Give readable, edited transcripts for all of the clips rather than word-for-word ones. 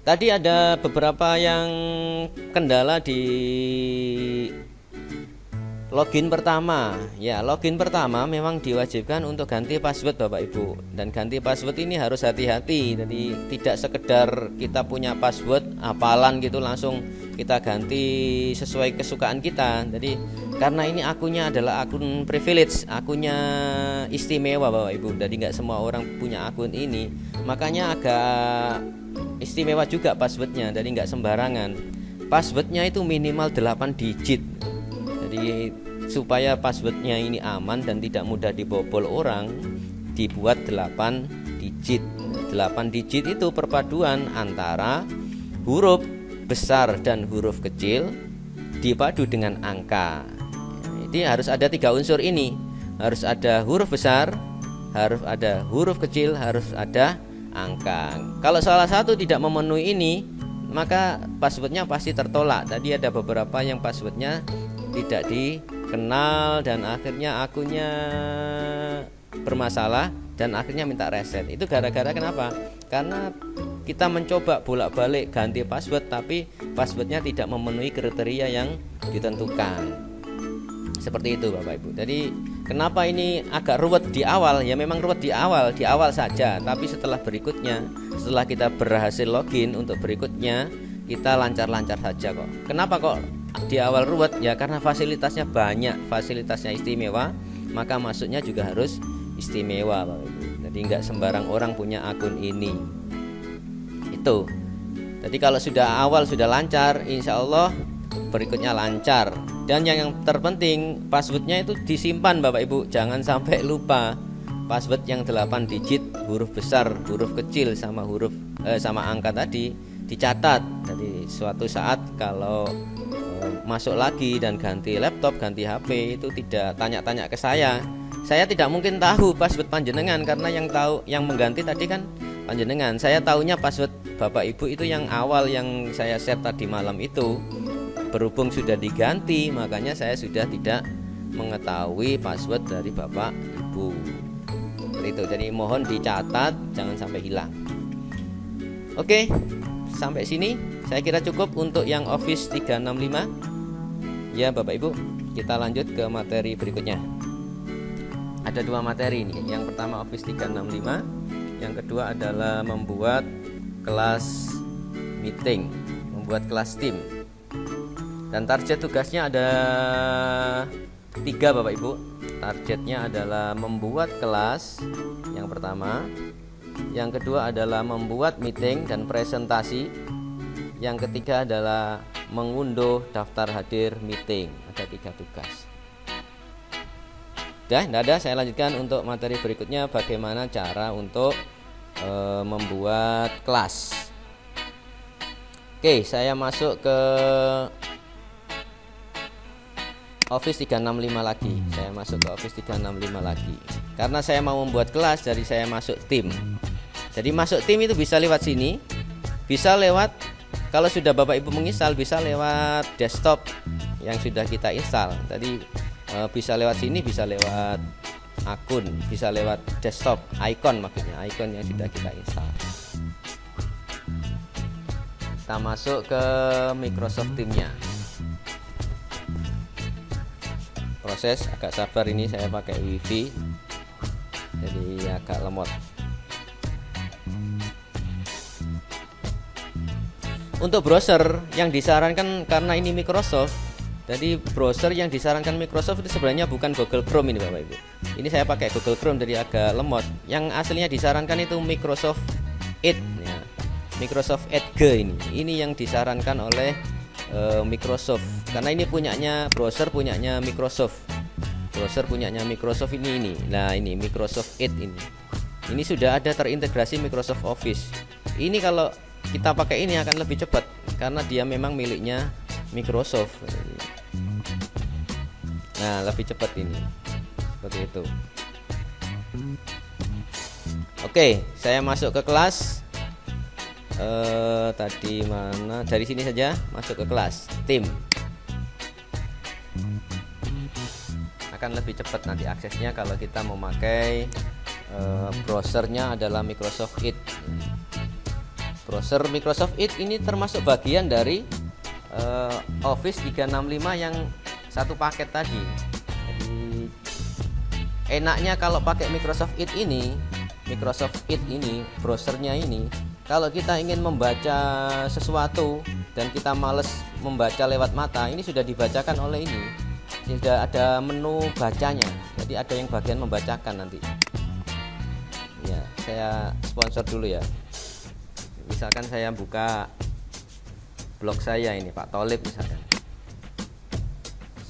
Tadi ada beberapa yang kendala di login pertama. Ya, login pertama memang diwajibkan untuk ganti password Bapak Ibu. Dan ganti password ini harus hati-hati. Jadi tidak sekedar kita punya password hafalan gitu langsung kita ganti sesuai kesukaan kita. Jadi karena ini akunnya adalah akun privilege, akunnya istimewa Bapak Ibu. Jadi nggak semua orang punya akun ini. Makanya agak istimewa juga passwordnya. Jadi nggak sembarangan. Passwordnya itu minimal 8 digit. Jadi supaya passwordnya ini aman dan tidak mudah dibobol orang, dibuat 8 digit. 8 digit itu perpaduan antara huruf besar dan huruf kecil dipadu dengan angka. Jadi harus ada 3 unsur ini. Harus ada huruf besar, harus ada huruf kecil, harus ada angka. Kalau salah satu tidak memenuhi ini, maka passwordnya pasti tertolak. Tadi ada beberapa yang passwordnya tidak dikenal dan akhirnya akunnya bermasalah dan akhirnya minta reset. Itu gara-gara kenapa? Karena kita mencoba bolak-balik ganti password tapi passwordnya tidak memenuhi kriteria yang ditentukan. Seperti itu Bapak Ibu. Jadi kenapa ini agak ruwet di awal? Ya memang ruwet di awal saja. Tapi setelah berikutnya, setelah kita berhasil login untuk berikutnya, kita lancar-lancar saja kok. Kenapa kok di awal ruwet? Ya karena fasilitasnya banyak, fasilitasnya istimewa, maka masuknya juga harus istimewa Bapak Ibu. Jadi nggak sembarang orang punya akun ini. Itu. Jadi kalau sudah awal sudah lancar, insya Allah berikutnya lancar. Dan yang terpenting passwordnya itu disimpan Bapak Ibu, jangan sampai lupa. Password yang 8 digit, huruf besar, huruf kecil sama sama angka tadi dicatat. Jadi suatu saat kalau masuk lagi dan ganti laptop, ganti HP itu tidak tanya-tanya ke saya. Saya tidak mungkin tahu password panjenengan karena yang mengganti tadi kan panjenengan. Saya tahunya password Bapak Ibu itu yang awal yang saya share tadi malam itu. Berhubung sudah diganti, makanya saya sudah tidak mengetahui password dari Bapak Ibu. Itu. Jadi mohon dicatat, jangan sampai hilang. Oke, sampai sini saya kira cukup untuk yang Office 365. Ya Bapak Ibu, kita lanjut ke materi berikutnya. Ada 2 materi ini. Yang pertama Office 365, yang kedua adalah membuat kelas meeting, membuat kelas tim. Dan target tugasnya ada 3 Bapak Ibu. Targetnya adalah membuat kelas yang pertama, yang kedua adalah membuat meeting dan presentasi, yang ketiga adalah mengunduh daftar hadir meeting. Ada 3 tugas. Tidak ada, saya lanjutkan untuk materi berikutnya, bagaimana cara untuk membuat kelas. Oke, saya masuk ke Office 365 lagi. Saya masuk ke Office 365 lagi. Karena saya mau membuat kelas, jadi saya masuk tim. Jadi masuk tim itu bisa lewat sini, bisa lewat, kalau sudah Bapak Ibu menginstal, bisa lewat desktop yang sudah kita install. Tadi bisa lewat sini, bisa lewat akun, bisa lewat desktop, icon maksudnya, icon yang sudah kita install. Kita masuk ke Microsoft Teams-nya. Proses agak sabar, ini saya pakai WiFi jadi agak lemot. Untuk browser yang disarankan, karena ini Microsoft, jadi browser yang disarankan Microsoft itu sebenarnya bukan Google Chrome ini Bapak Ibu. Ini saya pakai Google Chrome jadi agak lemot. Yang aslinya disarankan itu Microsoft Edge ya. Microsoft Edge ini yang disarankan oleh Microsoft, karena ini punyanya browser punyanya Microsoft. Browser punyanya Microsoft ini. Nah, ini Microsoft Edge ini. Ini sudah ada terintegrasi Microsoft Office. Ini kalau kita pakai ini akan lebih cepat karena dia memang miliknya Microsoft. Nah, lebih cepat ini. Seperti itu. Oke, saya masuk ke kelas. Tadi mana? Dari sini saja masuk ke kelas tim. Akan lebih cepat nanti aksesnya kalau kita memakai browsernya adalah Microsoft Edge. Browser Microsoft Edge ini termasuk bagian dari Office 365 yang satu paket tadi. Jadi enaknya kalau pakai Microsoft Edge ini, browsernya ini, kalau kita ingin membaca sesuatu dan kita males membaca lewat mata, ini sudah dibacakan oleh ini. Sudah ada menu bacanya. Jadi ada yang bagian membacakan nanti. Ya, saya sponsor dulu ya. Misalkan saya buka blog saya ini, Pak Tholib misalkan.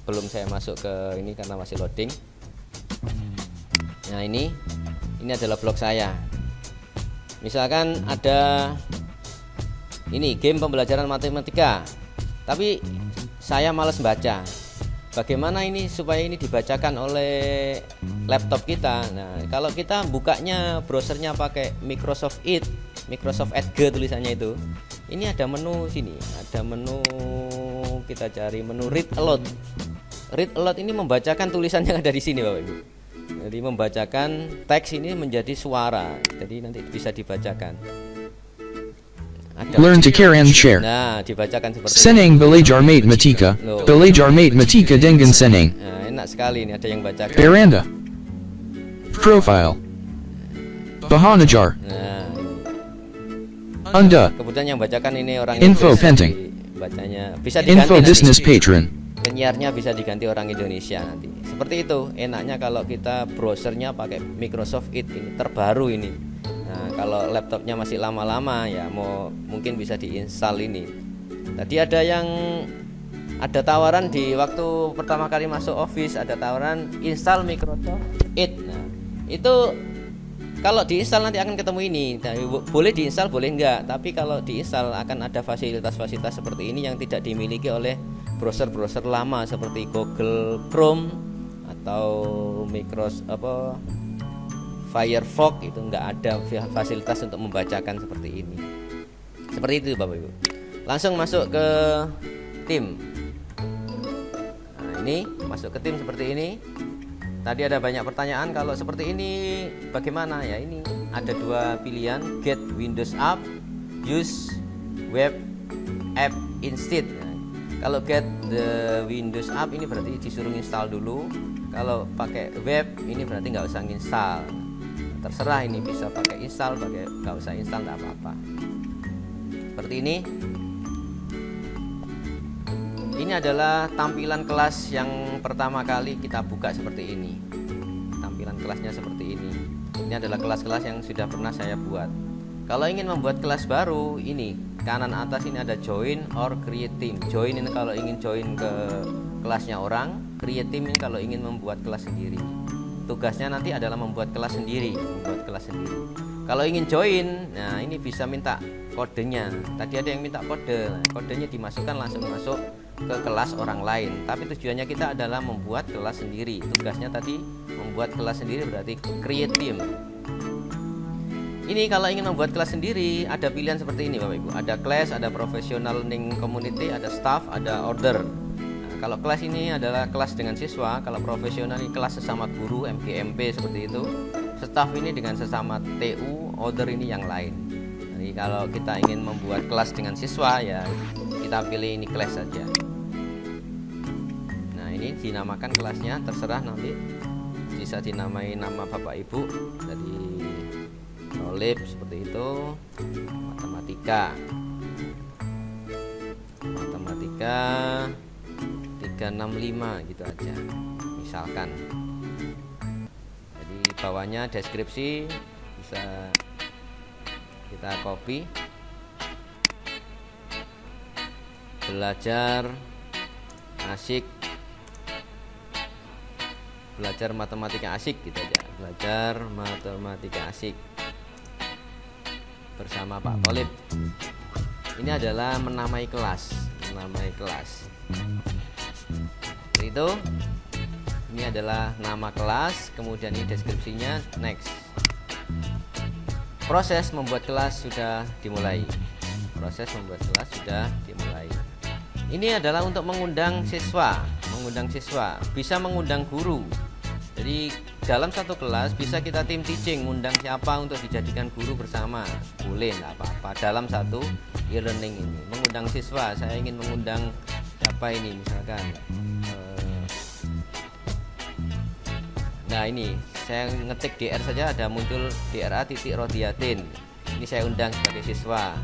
Sebelum saya masuk ke ini karena masih loading. Nah, ini adalah blog saya. Misalkan ada ini game pembelajaran matematika, tapi saya malas baca. Bagaimana ini supaya ini dibacakan oleh laptop kita? Nah, kalau kita bukanya browsernya pakai Microsoft Edge, Microsoft Edge tulisannya itu. Ini ada menu sini, ada menu, kita cari menu Read Aloud. Read Aloud ini membacakan tulisan yang ada di sini, Bapak Ibu. Jadi membacakan teks ini menjadi suara. Jadi nanti bisa dibacakan. Learn to care and share. Nah, dibacakan seperti Seneng belajar matematika. Belajar matematika dengan seneng. Nah, enak sekali ini ada yang bacakan. Beranda. Profile. Bahanajar. Nah, Anda. kemudian yang bacakan ini orang Info Inggris, penting. bacanya bisa diganti Info nanti. business patron. Penyiarnya bisa diganti orang Indonesia nanti. Seperti itu. Enaknya kalau kita browsernya pakai Microsoft Edge ini terbaru ini. Nah, kalau laptopnya masih lama-lama ya mungkin bisa diinstal ini. Tadi ada tawaran di waktu pertama kali masuk Office, ada tawaran install Microsoft Edge. Nah, itu kalau diinstal nanti akan ketemu ini. Boleh diinstal, boleh enggak. Tapi kalau diinstal akan ada fasilitas-fasilitas seperti ini yang tidak dimiliki oleh browser-browser lama seperti Google Chrome atau Microsoft Firefox. Itu enggak ada fasilitas untuk membacakan seperti ini. Seperti itu Bapak Ibu. Langsung masuk ke tim. Nah, ini masuk ke tim seperti ini. Tadi ada banyak pertanyaan, kalau seperti ini bagaimana ya? Ini ada dua pilihan, get Windows App, use web app instead. Nah, kalau get the Windows App ini berarti disuruh install dulu. Kalau pakai web ini berarti nggak usah install. Terserah, ini bisa pakai install, pakai nggak usah install, nggak apa-apa. Seperti ini. Ini adalah tampilan kelas yang pertama kali kita buka seperti ini. Tampilan kelasnya seperti ini. Ini adalah kelas-kelas yang sudah pernah saya buat. Kalau ingin membuat kelas baru, ini kanan atas ini ada join or create team. Join ini kalau ingin join ke kelasnya orang, create team ini kalau ingin membuat kelas sendiri. Tugasnya nanti adalah membuat kelas sendiri, Kalau ingin join, nah ini bisa minta kodenya. Tadi ada yang minta kode. Nah, kodenya dimasukkan langsung masuk ke kelas orang lain. Tapi tujuannya kita adalah membuat kelas sendiri. Tugasnya tadi membuat kelas sendiri berarti create team. Ini kalau ingin membuat kelas sendiri ada pilihan seperti ini Bapak Ibu. Ada class, ada professional learning community, ada staff, ada order. Nah, kalau kelas ini adalah kelas dengan siswa. Kalau profesional ini kelas sesama guru, MGMP seperti itu. Staff ini dengan sesama TU, order ini yang lain. Jadi kalau kita ingin membuat kelas dengan siswa ya kita pilih ini kelas saja. Nah, ini dinamakan kelasnya, terserah nanti bisa dinamai nama Bapak Ibu. Dari Tholib seperti itu, matematika 365 gitu aja misalkan. Jadi bawahnya deskripsi bisa kita copy. Belajar asik, belajar matematika asik gitu aja. Belajar matematika asik bersama Pak Tholib. Ini adalah menamai kelas. Itu ini adalah nama kelas, kemudian ini deskripsinya, next. Proses membuat kelas sudah dimulai. Ini adalah untuk mengundang siswa, bisa mengundang guru. Jadi dalam satu kelas bisa kita tim teaching, ngundang siapa untuk dijadikan guru bersama, boleh, nggak apa-apa. Dalam satu e-learning ini mengundang siswa, saya ingin mengundang siapa ini misalkan, nah ini saya ngetik DR saja ada muncul DRA titik Rodiatin, ini saya undang sebagai siswa,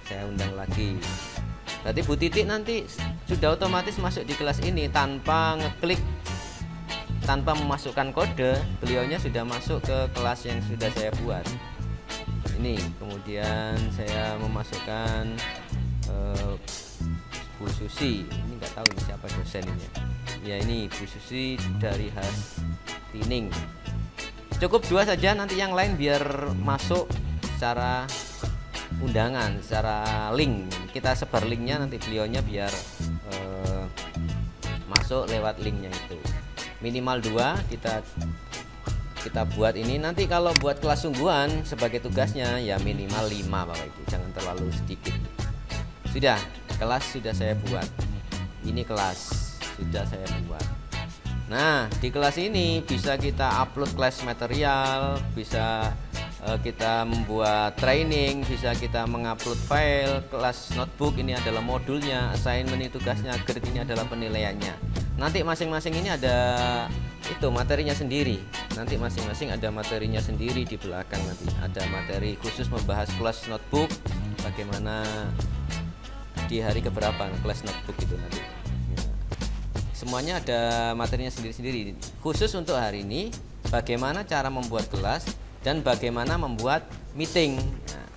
saya undang lagi. Berarti Bu Titik nanti sudah otomatis masuk di kelas ini tanpa ngeklik, tanpa memasukkan kode, beliaunya sudah masuk ke kelas yang sudah saya buat. Ini kemudian saya memasukkan Bu Susi, ini nggak tahu ini siapa dosennya. Ya ini Bu Susi dari Tining. Cukup 2 saja, nanti yang lain biar masuk secara undangan, secara link. Kita sebar linknya, nanti beliaunya biar masuk lewat linknya itu. Minimal 2 kita buat ini. Nanti kalau buat kelas sungguhan sebagai tugasnya ya minimal 5 Bapak Ibu, jangan terlalu sedikit. Sudah, kelas sudah saya buat. Ini kelas sudah saya buat. Nah, di kelas ini bisa kita upload kelas material, bisa kita membuat training, bisa kita mengupload file. Kelas notebook ini adalah modulnya, assignment ini tugasnya, grade ini adalah penilaiannya. Nanti masing-masing ini ada itu materinya sendiri. Nanti masing-masing ada materinya sendiri di belakang. Nanti ada materi khusus membahas kelas notebook, bagaimana di hari keberapa kelas notebook itu nanti. Semuanya ada materinya sendiri-sendiri. Khusus untuk hari ini, bagaimana cara membuat kelas dan bagaimana membuat meeting. Nah,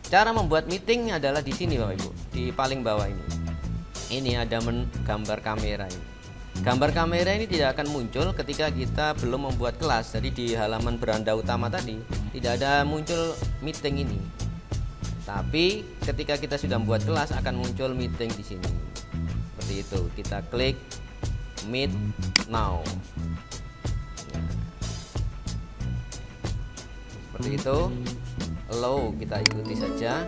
cara membuat meeting adalah di sini Bapak Ibu, di paling bawah ini. Ini ada gambar kamera ini. Gambar kamera ini tidak akan muncul ketika kita belum membuat kelas. Jadi di halaman beranda utama tadi tidak ada muncul meeting ini. Tapi ketika kita sudah membuat kelas akan muncul meeting di sini. Seperti itu. Kita klik Meet Now. Seperti itu. Allow, kita ikuti saja.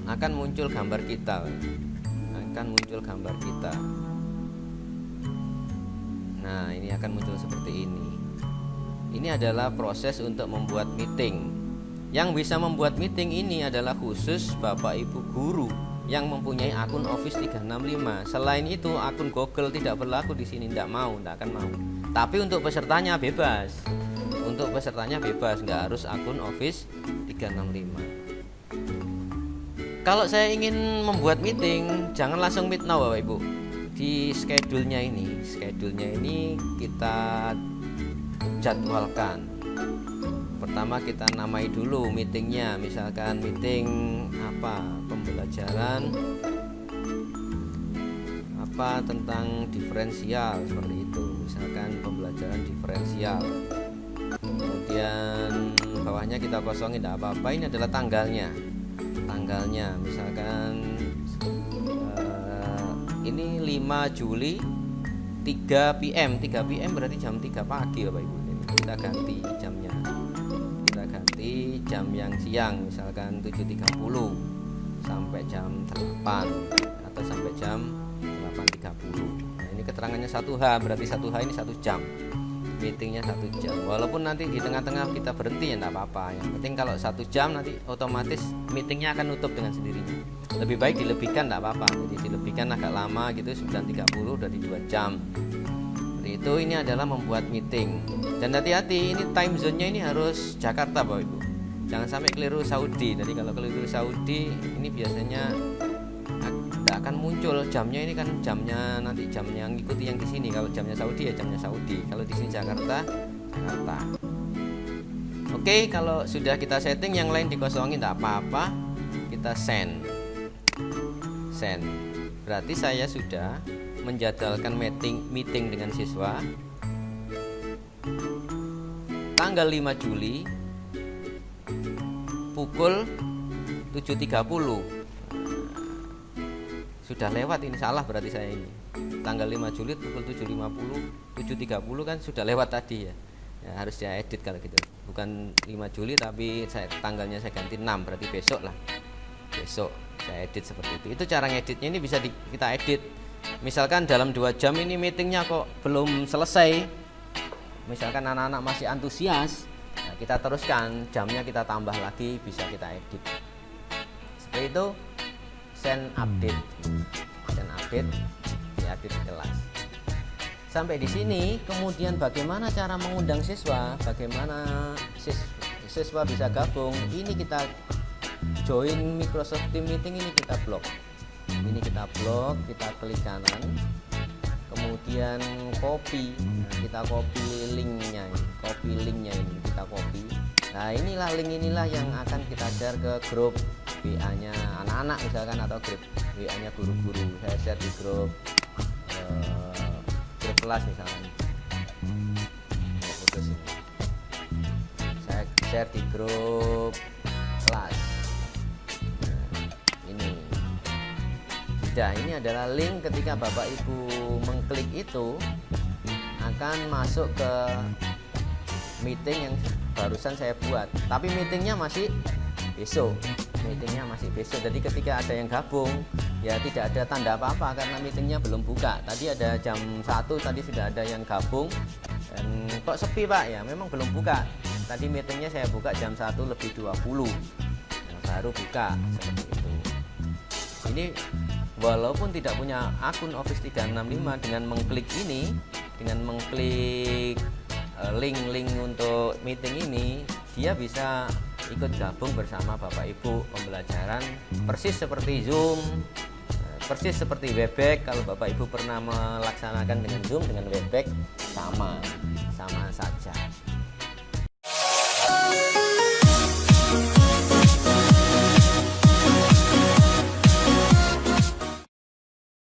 Akan muncul gambar kita. Nah, ini akan muncul seperti ini. Ini adalah proses untuk membuat meeting. Yang bisa membuat meeting ini adalah khusus Bapak Ibu guru yang mempunyai akun Office 365. Selain itu akun Google tidak berlaku di sini, tidak akan mau. Tapi untuk pesertanya bebas. Nggak harus akun Office 365. Kalau saya ingin membuat meeting, jangan langsung meet now Bapak Ibu. Di schedule-nya ini kita jadwalkan. Pertama kita namai dulu meetingnya, misalkan meeting pembelajaran tentang diferensial, seperti itu, misalkan pembelajaran diferensial. Kemudian bawahnya kita kosongin, tidak apa-apa. Ini adalah tanggalnya misalkan ini 5 Juli 3 PM berarti jam 3 pagi Bapak Ibu. Kita ganti jamnya, jam yang siang, misalkan 7.30 sampai jam 8 atau sampai jam 8.30. Nah, ini keterangannya 1H, berarti 1H ini 1 jam, meetingnya 1 jam. Walaupun nanti di tengah-tengah kita berhenti ya tidak apa-apa. Yang penting kalau 1 jam nanti otomatis meetingnya akan nutup dengan sendirinya. Lebih baik dilebihkan, tidak apa-apa. Jadi dilebihkan agak lama gitu, 9.30 dari 2 jam. Itu ini adalah membuat meeting. Dan hati-hati, ini time zone-nya ini harus Jakarta Bapak Ibu. Jangan sampai keliru Saudi. Jadi kalau keliru Saudi ini biasanya tidak akan muncul jamnya, ini kan jamnya nanti jamnya ngikuti yang di sini. Kalau jamnya Saudi ya jamnya Saudi. Kalau di sini Jakarta. Oke, kalau sudah kita setting, yang lain dikosongin tidak apa-apa. Kita send. Berarti saya sudah menjadwalkan meeting dengan siswa tanggal 5 Juli pukul 7.30. Sudah lewat, ini salah berarti saya ini. Tanggal 5 Juli pukul 7.30 kan sudah lewat tadi ya. Harus saya edit kalau gitu. Bukan 5 Juli tapi tanggalnya saya ganti 6, berarti besok lah. Besok saya edit seperti itu. Itu cara ngeditnya, ini bisa kita edit. misalkan dalam 2 jam ini meetingnya kok belum selesai, misalkan anak-anak masih antusias, nah kita teruskan, jamnya kita tambah lagi, bisa kita edit. Seperti itu, send update, diupdate kelas. Sampai di sini, kemudian bagaimana cara mengundang siswa, bagaimana siswa bisa gabung. Ini kita join Microsoft Team Meeting, ini kita blok. Ini kita blok, kita klik kanan, kemudian copy. Nah, kita copy linknya ini kita copy. Nah, inilah link inilah yang akan kita share ke grup WA-nya anak-anak misalkan, atau grup WA-nya guru-guru. Saya share di grup kelas misalkan. Saya share di grup kelas. Nah, ini adalah link, ketika Bapak Ibu mengklik itu akan masuk ke meeting yang barusan saya buat. Tapi meetingnya masih besok. Jadi ketika ada yang gabung, ya tidak ada tanda apa-apa karena meetingnya belum buka. Tadi ada jam 1, tadi sudah ada yang gabung. Dan kok sepi Pak? Ya memang belum buka. Tadi meetingnya saya buka jam 1:20. Nah, baru buka, seperti itu. Ini walaupun tidak punya akun Office 365, dengan mengklik ini, dengan mengklik link untuk meeting ini, dia bisa ikut gabung bersama Bapak Ibu pembelajaran, persis seperti Zoom, persis seperti Webex. Kalau Bapak Ibu pernah melaksanakan dengan Zoom, dengan Webex sama saja.